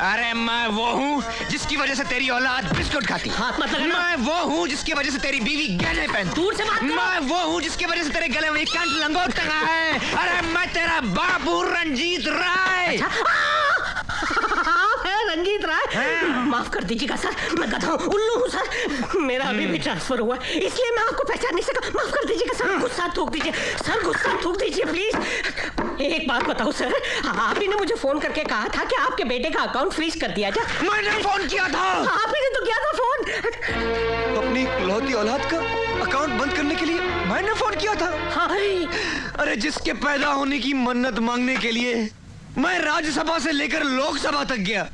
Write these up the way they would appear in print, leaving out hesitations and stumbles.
अरे मैं वो हूँ जिसकी वजह से तेरी औलाद बिस्कुट खाती। हाथ मत लगाना। मैं वो हूँ जिसकी वजह से तेरी बीवी गहने पहनती। दूर से बात करो। मैं वो हूँ जिसकी वजह से तेरे गले में कंठ लंगोट टंगा है। अरे मैं तेरा बाबू रंजीत राय। रंजीत राय, माफ कर दीजिएगा सर, मैं गधा हूँ, उल्लू हूँ सर। मेरा अभी भी ट्रांसफर हुआ है, इसलिए मैं आपको पहचान नहीं सका। माफ कर दीजिएगा सर, गुस्सा थूक दीजिए सर, गुस्सा थूक दीजिए प्लीज। एक बात बताओ सर, आप ही ने मुझे फोन करके कहा था कि आपके बेटे का अकाउंट फ्रीज कर दिया जाए। मैंने फोन किया था। आप ही ने तो किया था फोन। अपनी इकलौती औलाद का अकाउंट बंद करने के लिए मैंने फोन किया था। हाँ। अरे जिसके पैदा होने की मन्नत मांगने के लिए मैं राज्यसभा से लेकर लोकसभा तक गया,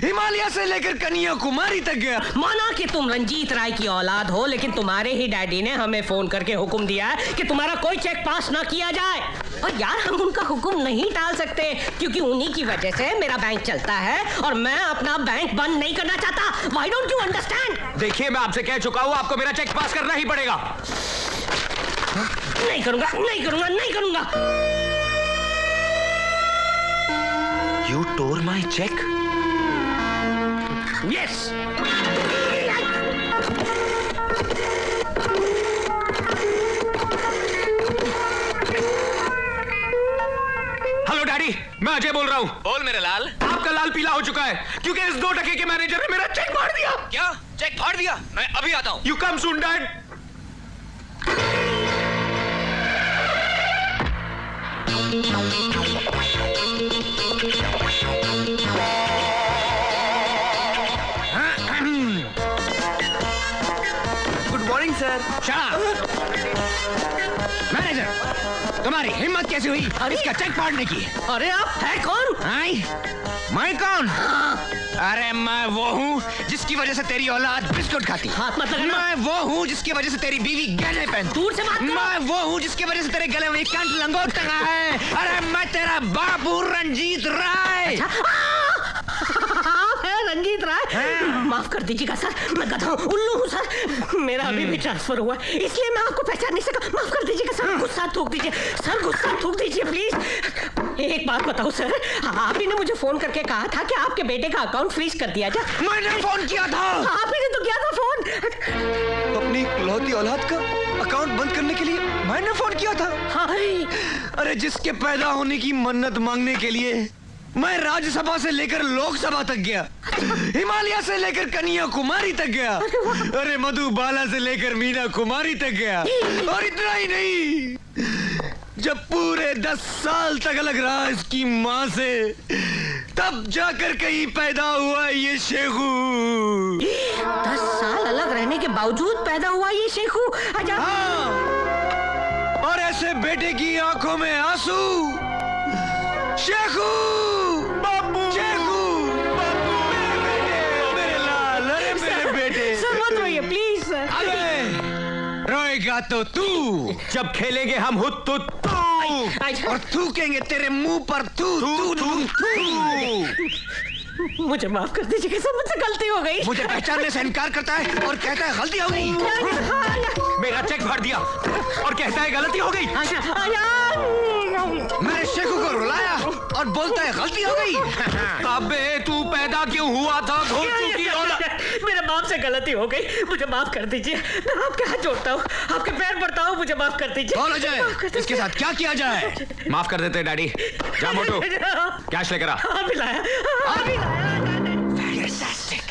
हिमालय से लेकर कन्याकुमारी तक गया। माना कि तुम रंजीत राय की औलाद हो, लेकिन तुम्हारे ही डैडी ने हमें फोन करके हुक्म दिया है कि तुम्हारा कोई चेक पास ना किया जाए। और यार हम उनका हुक्म नहीं टाल सकते, क्योंकि उन्हीं की वजह से मेरा बैंक चलता है और मैं अपना बैंक बंद नहीं करना चाहता। Why don't you understand? देखिए मैं आपसे कह चुका हूँ, आपको मेरा चेक पास करना ही पड़ेगा। नहीं करूंगा, नहीं करूंगा, नहीं करूंगा। You tore my check? Yes. Hello daddy, मैं अजय बोल रहा हूँ। बोल मेरे लाल। आपका लाल पीला हो चुका है क्योंकि इस 2 टके के मैनेजर ने मेरा चेक फाड़ दिया। क्या चेक फाड़ दिया? मैं अभी आता हूँ। You come soon dad. Good morning sir. Manager, तुम्हारी हिम्मत कैसे हुई इसका चेक फाड़ने की? अरे आप है कौन? आई? मैं कौन? अरे मैं वो हूँ जिसकी वजह से तेरी औलाद बिस्कुट खाती। हाथ मत लगाना। मैं वो हूँ जिसकी वजह से तेरी बीवी गहने पहनती। दूर से बात करो। मैं वो हूँ जिसकी वजह से तेरे गले में कंठ लंगोट टंगा है। अरे मैं तेरा बाबू रंजीत राय। आप है रंजीत राय। माफ कर दीजिएगा सर, मैं गधा हूँ, उल्लू हूँ सर। मेरा अभी भी ट्रांसफर हुआ है, इसलिए मैं आपको पहचान नहीं सका। माफ कर दीजिएगा सर, गुस्सा थूक दीजिए सर, गुस्सा थूक दीजिए प्लीज। एक बात बताओ सर, आप ही ने मुझे फोन करके कहा था कि आपके बेटे का अकाउंट फ्रीज कर दिया जाए। मैंने फोन किया था। आप ही ने तो किया था फोन। अपनी इकलौती औलाद का अकाउंट बंद करने के लिए मैंने फोन किया था। हाँ। अरे जिसके पैदा होने की मन्नत मांगने के लिए मैं राज्यसभा से लेकर लोकसभा तक गया, हिमालय से लेकर कन्याकुमारी तक गया, अरे मधुबाला से लेकर मीना कुमारी तक गया। और इतना ही नहीं, जब पूरे 10 साल तक अलग रहा इसकी माँ से, तब जाकर कहीं पैदा हुआ ये शेखू। 10 साल अलग रहने के बावजूद पैदा हुआ ये शेखू। हाँ, और ऐसे बेटे की आंखों में आंसू। शेखू, बाबू, शेखू, बाबू, मेरे लाल, अरे मेरे बेटे। सर मत रोइए प्लीज सर। अबे रोएगा तो तू, जब खेलेंगे हम हुत तो और थूकेंगे तेरे मुंह पर थू थू थू थू। मुझे माफ कर दीजिए सर, मुझसे गलती हो गई। मुझे पहचानने से इनकार करता है और कहता है गलती हो गई। मेरा चेक फाड़ दिया और कहता है गलती हो गई। मैंने शेखू को रुलाया और बोलता है गलती हो गई। अबे तू पैदा क्यों हुआ था? घोल चुकी औलाद। मेरे बाप से गलती हो गई, मुझे माफ कर दीजिए। मैं आपके हाथ जोड़ता हूँ, आपके पैर पड़ता हूँ, मुझे माफ कर दीजिए। बोलो जय, इसके साथ क्या किया जाए? माफ कर देते डैडी। जा मोटू, कैश लेकर आ। अभी लाया, अभी लाया। Fantastic.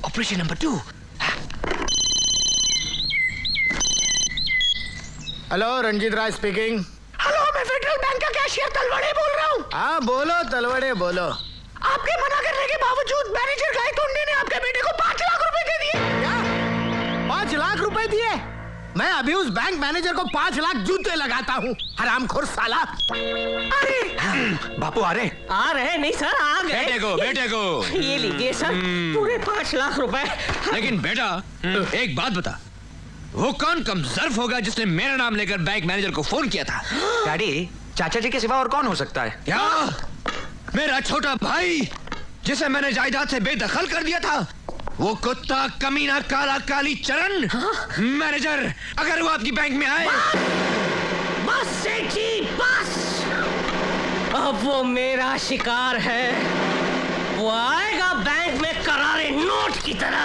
Operation number 2. Hello, Ranjit Rai speaking. Hello, मैं फेडरल बैंक का कैशियर तलवड़े बोल रहा हूँ। हाँ बोलो तलवड़े बोलो। आपके मना करने के बावजूद मैनेजर गायतोंडे ने आपके बेटे को 5 लाख रुपए दे दिए। क्या 5 लाख रुपए दिए? मैं अभी उस बैंक मैनेजर को 5 लाख जूते लगाता हूँ, हरामखोर साला। अरे बापू आ रहे? आ रहे नहीं सर, आ गए। बेटे को ये लीजिए सर, पूरे 5 लाख रुपए। लेकिन बेटा एक बात बता, वो कौन कमजर्फ होगा जिसने मेरा नाम लेकर बैंक मैनेजर को फोन किया था? डैडी, चाचा जी के सिवा और कौन हो सकता है? क्या मेरा छोटा भाई जिसे मैंने जायदाद से बेदखल कर दिया था? वो कुत्ता कमीना काला काली चरण। मैनेजर, अगर वो आपकी बैंक में आए। बस सेठी बस, अब वो मेरा शिकार है। वो आएगा तरह,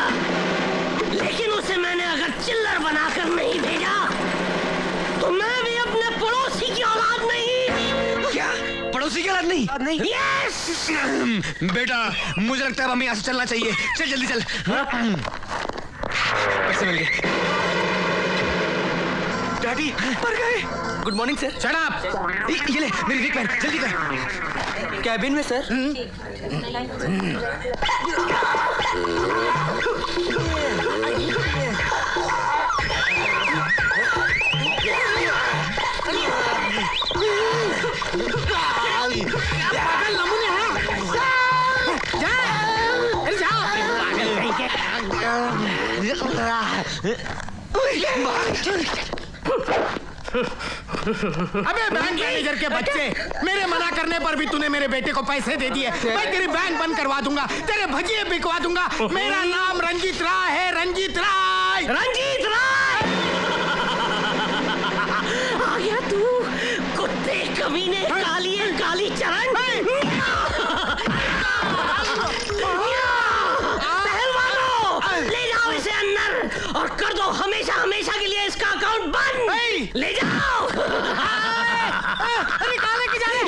लेकिन उसे मैंने अगर चिल्लर बनाकर नहीं भेजा तो मैं भी अपने पड़ोसी की औलाद नहीं। क्या पड़ोसी की औलाद नहीं? यस। बेटा मुझे लगता है अब हमें यहाँ से चलना चाहिए। चल जल्दी चल। पैसे मिल गए। डैडी मर गए। Good morning sir. Shut up. ये ले मेरी विक पहन, जल्दी कर। कैबिन में सर। अबे बैंक मैनेजर के बच्चे, मेरे मना करने पर भी तूने मेरे बेटे को पैसे दे दिए। मैं तेरी बैंक बंद करवा दूंगा, तेरे भजिए बिकवा दूंगा। मेरा नाम रंजीत राय है, रंजीत राय। रंजीत राय आ गया तू, कुत्ते कमीने, काली चरण। पहलवानों, ले जाओ इसे अंदर और कर दो हमेशा हमेशा के लिए इसका अकाउंट बंद। ले जाओ। निकाले की जाने।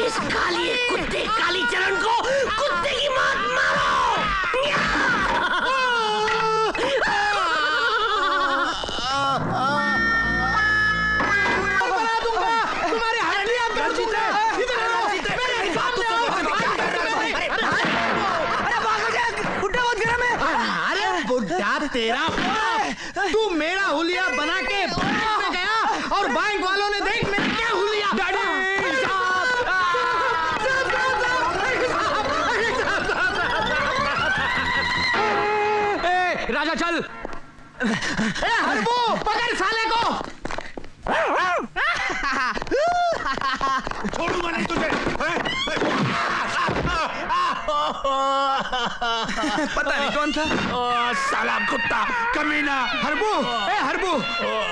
इस काली कुत्ते काली चरण को कुत्ते की मौत मारो। तुम्हारे हड्डियां रंजीत है, इधर रंजीत है। मेरे हिसाब से अरे बुढ़ा तेरा, तू मेरा हुलिया बना के बैंक में गया और बैंक वालों ने देख मेरा क्या हुलिया। राजा चल। हरबू पकड़ साले को। छोड़ूंगा नहीं तुझे। पता नहीं कौन था। साला कुत्ता कमीना। हरबू, हरबू,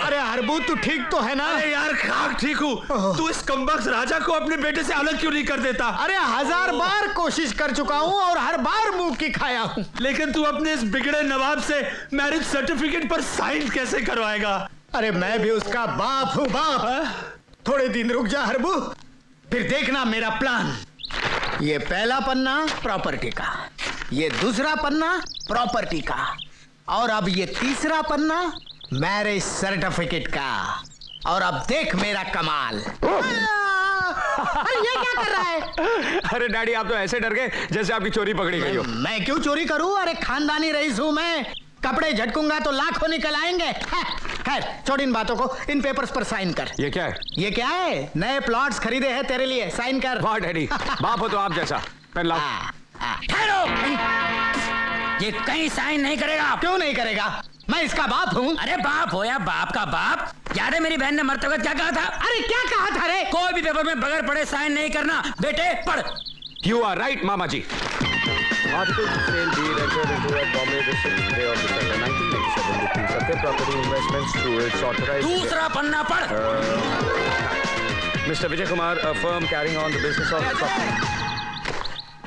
अरे हरबू तू ठीक तो है ना? अरे यार खाक ठीक हूँ। तू इस कमबख्त राजा को अपने बेटे से अलग क्यों नहीं कर देता? अरे 1000 बार कोशिश कर चुका हूँ और हर बार मुंह की खाया हूँ। लेकिन तू अपने इस बिगड़े नवाब से मैरिज सर्टिफिकेट पर साइन कैसे करवाएगा? अरे मैं भी उसका बाप हूँ, बाप। थोड़े दिन रुक जा हरबू, फिर देखना मेरा प्लान। ये पहला पन्ना प्रॉपर्टी का, ये दूसरा पन्ना प्रॉपर्टी का, और अब ये तीसरा पन्ना मैरिज सर्टिफिकेट का। और अब देख मेरा कमाल। अरे ये क्या कर रहा है? अरे डैडी आप तो ऐसे डर गए जैसे आपकी चोरी पकड़ी गई हो। मैं क्यों चोरी करूं? अरे खानदानी रईस हूं मैं। कपड़े झटकूंगा तो लाखों निकल आएंगे। खैर छोड़ इन बातों को, इन पेपर्स पर साइन कर। ये क्या है? ये क्या है? नए प्लॉट्स खरीदे हैं तेरे लिए, साइन कर। वाह डैडी, बाप हो तो आप जैसा। पेन लाओ। ठहरो, ये कहीं साइन नहीं करेगा। क्यों नहीं करेगा? मैं इसका बाप हूँ। अरे बाप हो या बाप का बाप, याद है मेरी बहन ने मरते वक्त क्या कहा था? अरे क्या कहा था रे? कोई भी पेपर में बगैर पढ़े साइन नहीं करना। बेटे पढ़। You are right mama ji. Article to sale deed entered into at Bombay the 6th day of December 1987 between Satya Property Investments through its authorized... दूसरा पन्ना पढ़। Mr. Vijay Kumar, a firm carrying on the business of...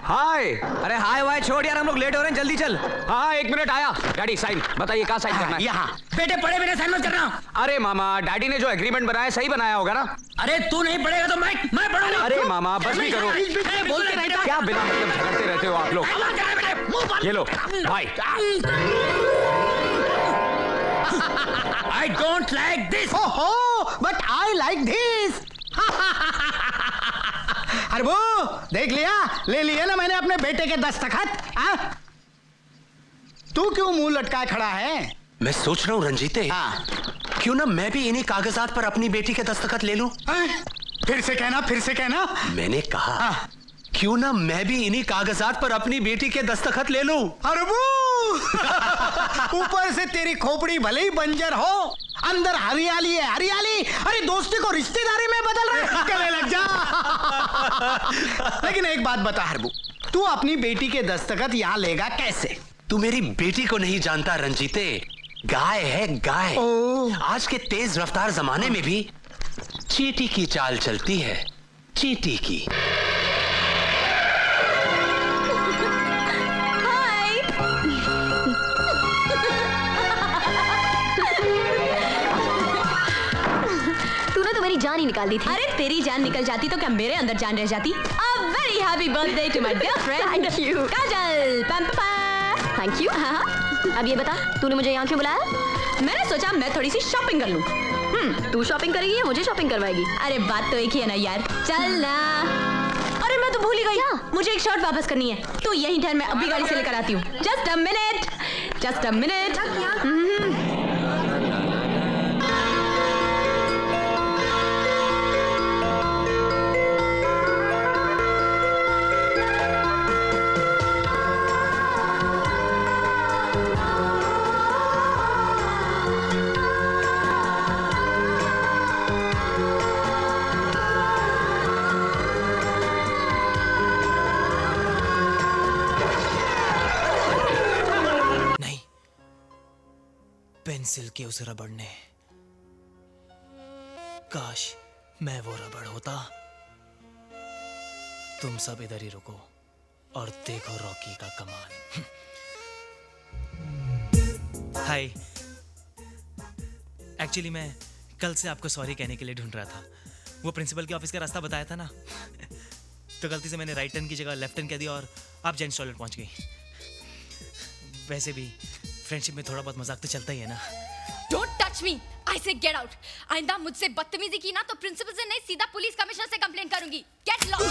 हाय। अरे हाय वाय छोड़ यार, हम लोग late हो रहे हैं, जल्दी चल। हाँ 1 मिनट आया। डैडी साइन बताइए, कहाँ साइन करना है? यहाँ। बेटे पढ़े बिना साइन मत करना। अरे मामा, डैडी ने जो एग्रीमेंट बनाया सही बनाया होगा ना? अरे तू नहीं पढ़ेगा तो मैं पढ़ूंगा। अरे मामा बस भी करो। बोलते रहता क्या बिना मतलब झगड़ते रहते हो आप लोग? ये लो भाई। I don't like this. ओहो, but I like this. Harbu देख लिया, ले लिए ना मैंने अपने बेटे के दस्तखत। तू क्यों मुंह लटकाए खड़ा है? मैं सोच रहा हूँ रंजीते, क्यों ना मैं भी इन्हीं कागजात पर अपनी बेटी के दस्तखत ले लूं? फिर से कहना, फिर से कहना। मैंने कहा क्यों ना मैं भी इन्हीं कागजात पर अपनी बेटी के दस्तखत ले लूं? हरबू ऊपर से तेरी खोपड़ी भले ही बंजर हो, अंदर हरियाली है हरियाली। अरे दोस्ती को रिश्तेदारी में बदल रहा है, गले लग जा। लेकिन एक बात बता हरबू, तू अपनी बेटी के दस्तखत यहाँ लेगा कैसे? तू मेरी बेटी को नहीं जानता रंजीते, गाय है गाय। आज के तेज रफ्तार जमाने में भी चींटी की चाल चलती है, चींटी की। जान ही निकाल दी थी। अरे तेरी जान निकल जाती तो क्या मेरे अंदर जान रह जाती? A very happy birthday to my dear friend. Thank you. काजल, पम पम। Thank you. हाँ, अब ये बता, तूने मुझे यहाँ क्यों बुलाया? मैंने सोचा मैं थोड़ी सी शॉपिंग कर लूं। तू शॉपिंग करेगी या मुझे शॉपिंग करवाएगी? अरे बात तो एक ही है ना यार, चल ना। अरे मैं तो भूल ही गई, मुझे एक शर्ट वापस करनी है। तू यहीं ठहर, मैं अभी गाड़ी से लेकर आती हूँ। Just a minute, just a minute. नहीं, पेंसिल के उस रबड़ ने, काश मैं वो रबड़ होता। तुम सब इधर ही रुको और देखो रॉकी का कमाल। हाय, एक्चुअली मैं कल से आपको सॉरी कहने के लिए ढूंढ रहा था। वो प्रिंसिपल के ऑफिस का रास्ता बताया था ना, तो गलती से मैंने राइट टर्न की जगह लेफ्ट टर्न कह दिया और आप जेंट्स टॉयलेट पहुंच गई। वैसे भी फ्रेंडशिप में थोड़ा बहुत मजाक तो चलता ही है ना। Don't touch me! I say get out! आइंदा मुझसे बदतमीजी की ना तो प्रिंसिपल से नहीं सीधा पुलिस कमिश्नर से कंप्लेंट करूंगी। Get lost!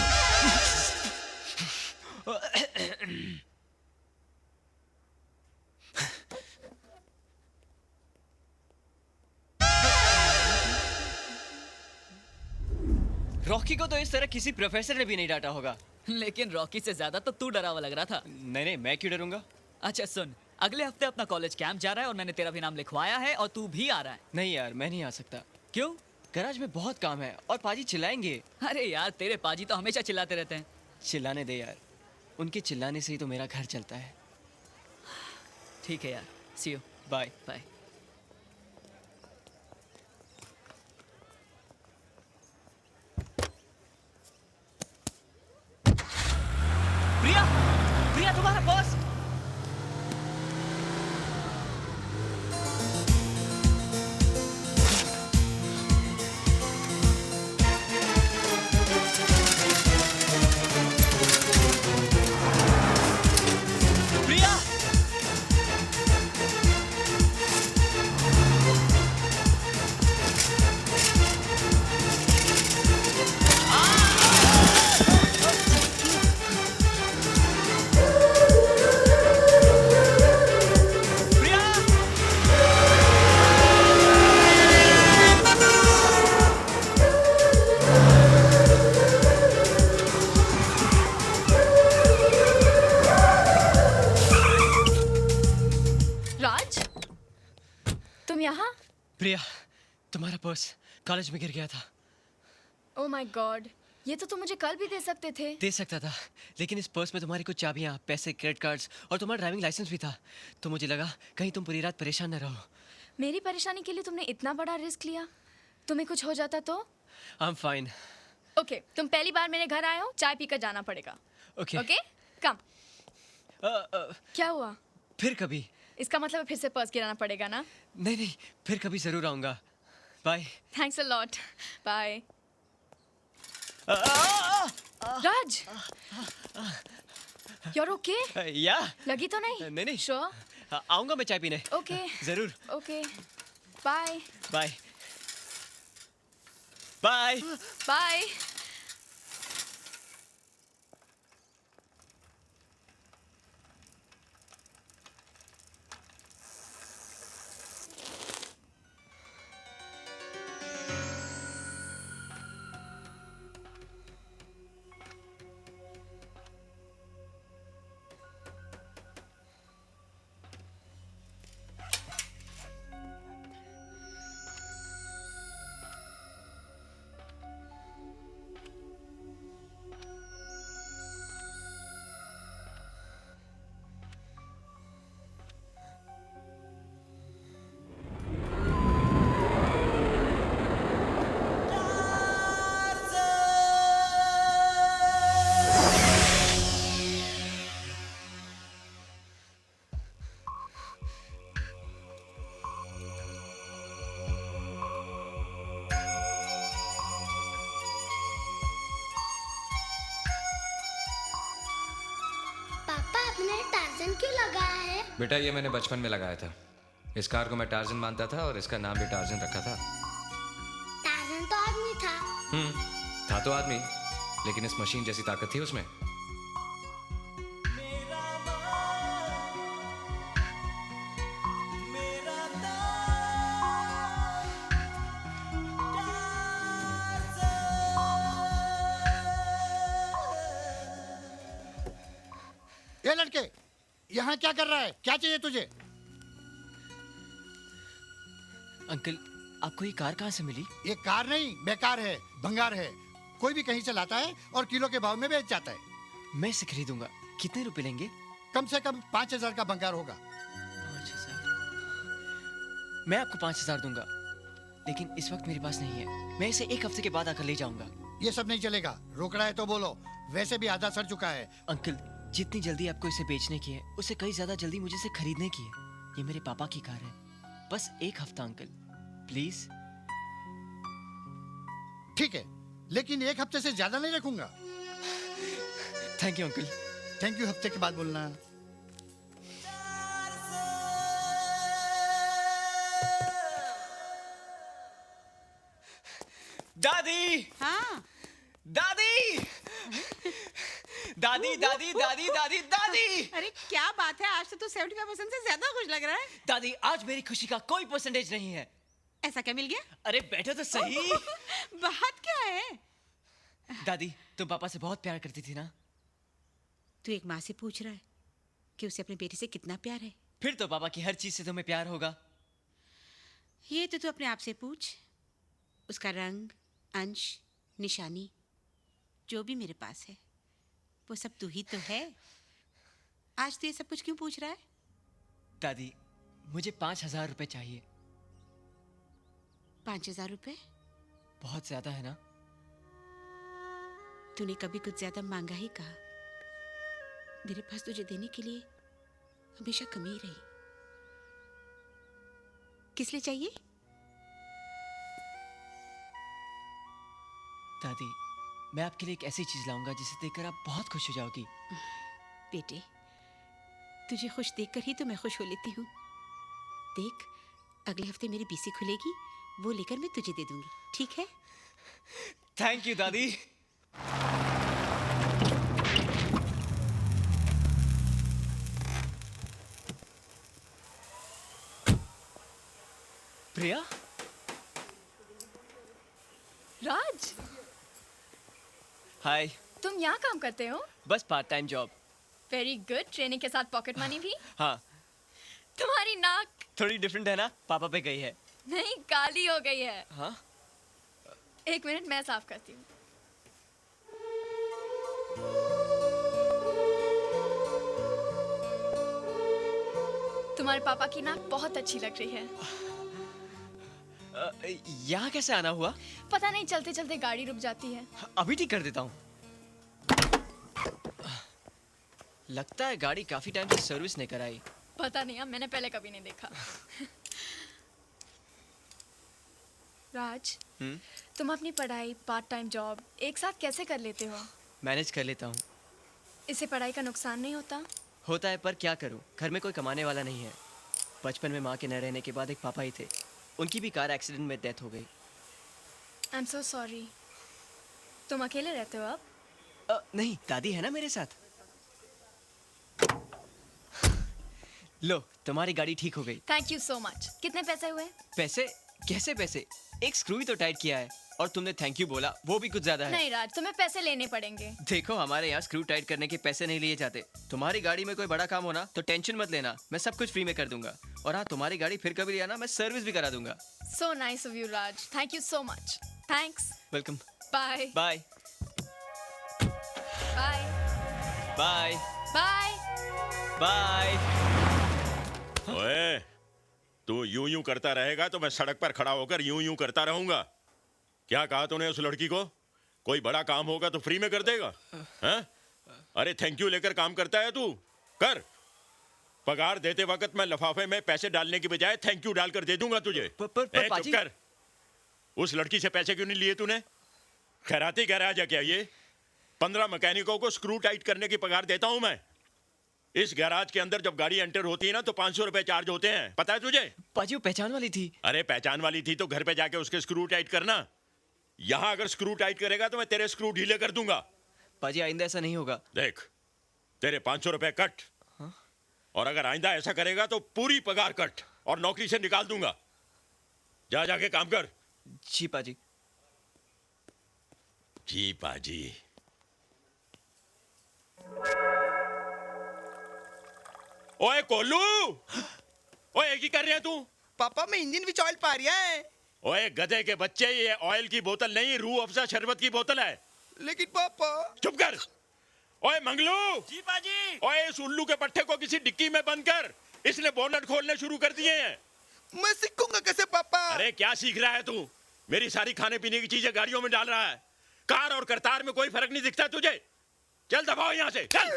रॉकी को तो इस तरह किसी प्रोफेसर ने भी नहीं डांटा होगा। लेकिन रॉकी से ज्यादा तो तू डरा हुआ लग रहा था। नहीं, मैं क्यों डरूंगा? अच्छा सुन, अगले हफ्ते अपना कॉलेज कैंप जा रहा है और मैंने तेरा भी नाम लिखवाया है और तू भी आ रहा है। नहीं यार, मैं नहीं आ सकता। क्यों? गैराज में बहुत काम है और पाजी चिल्लाएंगे। अरे यार, तेरे पाजी तो हमेशा चिल्लाते रहते हैं। चिल्लाने दे यार, उनके चिल्लाने से ही तो मेरा घर चलता है। ठीक है यार, सी यू, बाय बाय। प्रिया, प्रिया तुम्हारा बॉस। प्रिया, राज, तुम यहाँ? प्रिया, तुम्हारा पर्स कॉलेज में गिर गया था। Oh my God, ये तो तुम मुझे कल भी दे सकते थे। दे सकता था, लेकिन इस पर्स में तुम्हारी कुछ चाबियां, पैसे, क्रेडिट कार्ड्स और तुम्हारा ड्राइविंग लाइसेंस भी था। तो मुझे लगा कहीं तुम पूरी रात परेशान न रहो। मेरी परेशानी के लिए तुमने इतना बड़ा रिस्क लिया। तुम्हें कुछ हो जाता तो? I am fine. ओके, तुम पहली बार मेरे घर आए हो, चाय पीकर जाना पड़ेगा। ओके ओके, कम। क्या हुआ? फिर कभी। इसका मतलब फिर से पर्स गिराना पड़ेगा ना? नहीं, फिर कभी जरूर आऊंगा। Bye. Thanks a lot. Bye. Raj, you're okay? या लगी तो नहीं? नहीं। Sure? आऊंगा मैं चाय पीने। Okay. जरूर। Okay. Bye. Bye bye. Bye. तूने टार्जन क्यों लगाया है? बेटा ये मैंने बचपन में लगाया था। इस कार को मैं टार्जन मानता था और इसका नाम भी टार्जन रखा था। टार्जन तो आदमी था। था तो आदमी, लेकिन इस मशीन जैसी ताकत थी उसमें। ये लड़के, यहाँ क्या कर रहा है? क्या चाहिए तुझे? अंकल, आपको ये कार कहाँ से मिली? ये कार नहीं, बेकार है, भंगार है। कोई भी कहीं से लाता है और किलो के भाव में बेच जाता है। मैं इसे खरीदूंगा। कितने रुपए लेंगे? कम से कम 5,000 का भंगार होगा। 5,000? मैं आपको 5,000 दूंगा, लेकिन इस वक्त मेरे पास नहीं है। मैं इसे 1 हफ्ते के बाद आकर ले जाऊंगा। ये सब नहीं चलेगा। रोक रहा है तो बोलो, वैसे भी आधा सड़ चुका है। अंकल, जितनी जल्दी आपको इसे बेचने की है, उससे कई ज्यादा जल्दी मुझे इसे खरीदने की है। ये मेरे पापा की कार है। बस 1 हफ्ता अंकल, प्लीज। ठीक है, लेकिन 1 हफ्ते से ज्यादा नहीं रखूंगा। Thank you uncle. Thank you हफ्ते के बाद बोलना। दादी! हाँ दादी! दादी दादी दादी दादी दादी! अरे क्या बात है, आज तो तू 75% से ज्यादा खुश लग रहा है। दादी, आज मेरी खुशी का कोई परसेंटेज नहीं है। ऐसा क्या मिल गया? अरे बैठो तो सही। बात क्या है? दादी, तुम पापा से बहुत प्यार करती थी ना? तू एक माँ से पूछ रहा है कि उसे अपने बेटे से कितना प्यार है? फिर तो पापा की हर चीज से तुम्हें प्यार होगा। ये तो तू अपने आप से पूछ। उसका रंग, अंश, निशानी, जो भी मेरे पास है, वो सब तू ही तो है। आज तू ये सब कुछ क्यों पूछ रहा है? दादी, मुझे 5,000 रुपए चाहिए। 5,000 रुपए? बहुत ज्यादा है ना? तूने कभी कुछ ज्यादा मांगा ही कहा। मेरे पास तुझे देने के लिए हमेशा कमी ही रही। किस लिए चाहिए? दादी, मैं आपके लिए एक ऐसी चीज लाऊंगा जिसे देखकर आप बहुत खुश हो जाओगी। बेटे, तुझे खुश देखकर ही तो मैं खुश हो लेती हूँ। देख, अगले हफ्ते मेरी बीसी खुलेगी, वो लेकर मैं तुझे दे दूंगी, ठीक है? थैंक यू दादी। प्रिया? राज, हाय। तुम यहाँ काम करते हो? बस part time job. Very good. Training के साथ पॉकेट मनी भी? हाँ। तुम्हारी नाक थोड़ी डिफरेंट है ना? पापा पे गई है। नहीं, काली हो गई है। हाँ? 1 मिनट, मैं साफ करती हूँ। तुम्हारे पापा की नाक बहुत अच्छी लग रही है। यहाँ कैसे आना हुआ? पता नहीं, चलते चलते गाड़ी रुक जाती है। अभी ठीक कर देता हूँ। लगता है गाड़ी काफी टाइम से सर्विस नहीं कराई। पता नहीं, अब मैंने पहले कभी नहीं देखा। राज, तुम अपनी पढ़ाई, पार्ट टाइम जॉब एक साथ कैसे कर लेते हो? मैनेज कर लेता हूँ। इससे पढ़ाई का नुकसान नहीं होता? होता है, पर क्या करूँ, घर में कोई कमाने वाला नहीं है। बचपन में माँ के न रहने के बाद एक पापा ही थे। उनकी भी कार एक्सीडेंट में डेथ हो गई। I am so sorry. तुम अकेले रहते हो अब? नहीं, दादी है ना मेरे साथ। लो, तुम्हारी गाड़ी ठीक हो गई। Thank you so much. कितने पैसे हुए? पैसे? कैसे पैसे? एक स्क्रू ही तो टाइट किया है, और तुमने थैंक यू बोला, वो भी कुछ ज्यादा है। नहीं राज, तुम्हें पैसे लेने पड़ेंगे। देखो, हमारे यहाँ स्क्रू टाइट करने के पैसे नहीं लिए जाते। तुम्हारी गाड़ी में कोई बड़ा काम होना तो टेंशन मत लेना, मैं सब कुछ फ्री में कर दूंगा। और हाँ, तुम्हारी गाड़ी फिर कभी आना, मैं सर्विस भी करा दूंगा। So nice of you Raj, thank you so much. Thanks. Welcome. Bye bye bye bye bye bye. ओए, तू यूं यूं करता रहेगा तो मैं सड़क पर खड़ा होकर यूं यूं करता रहूंगा। क्या कहा तूने उस लड़की को? कोई बड़ा काम होगा तो फ्री में कर देगा? हैं? अरे थैंक यू लेकर काम करता है तू? कर। पगार देते वक्त मैं लिफाफे में पैसे डालने की बजाय थैंक यू डालकर दे दूंगा तुझे। चुप कर। उस लड़की से पैसे क्यों नहीं लिए तूने? खैराती गैराज है क्या ये? 15 मैकेनिकों को स्क्रू टाइट करने की पगार देता हूं मैं। इस गैराज के अंदर जब गाड़ी एंटर होती है ना तो 500 रुपए चार्ज होते हैं, पता है तुझे? पाजी वो पहचान वाली थी। अरे पहचान वाली थी तो घर पे जाके उसके स्क्रू टाइट करना। यहाँ अगर स्क्रू टाइट करेगा तो मैं तेरे स्क्रू ढीले कर दूंगा। पाजी आइंदा ऐसा नहीं होगा। देख तेरे 500 रुपए कट, और अगर आइंदा ऐसा करेगा तो पूरी पगार कट और नौकरी से निकाल दूंगा। जा जाके काम कर। जी पाजी। जी पाजी। ओए कोलू, ओए की कर रहे हैं तू? पापा मैं इंजन विच ऑयल पा रहा है। ओए गधे के बच्चे, ये ऑयल की बोतल नहीं, रूह अफ़ज़ा शरबत की बोतल है। लेकिन पापा। चुप कर। ओए मंगलू। जी पाजी। ओए इस उल्लू के पट्टे को किसी डिक्की में बंद कर, इसने बोनट खोलने शुरू कर दिए हैं। मैं सीखूंगा कैसे पापा? अरे क्या सीख रहा है तू? मेरी सारी खाने पीने की चीजें गाड़ियों में डाल रहा है। कार और करतार में कोई फर्क नहीं दिखता तुझे? चल दबाओ यहाँ से, चल।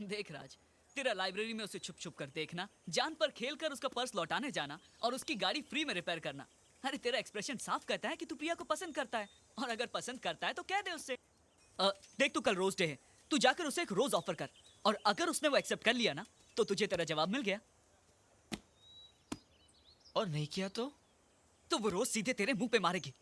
देख राज, तेरा लाइब्रेरी में उसे छुप छुप कर देखना, जान पर खेल कर उसका पर्स लौटाने जाना और उसकी गाड़ी फ्री में रिपेयर करना। अरे तेरा एक्सप्रेशन साफ कहता है कि तू प्रिया को पसंद करता है, और अगर पसंद करता है तो कह दे उससे। देख तू कल रोज डे है, तू जाकर उसे एक रोज ऑफर कर, और अगर उसने वो एक्सेप्ट कर लिया ना तो तुझे तेरा जवाब मिल गया। और नहीं किया तो वो रोज सीधे तेरे मुंह पे मारेगी।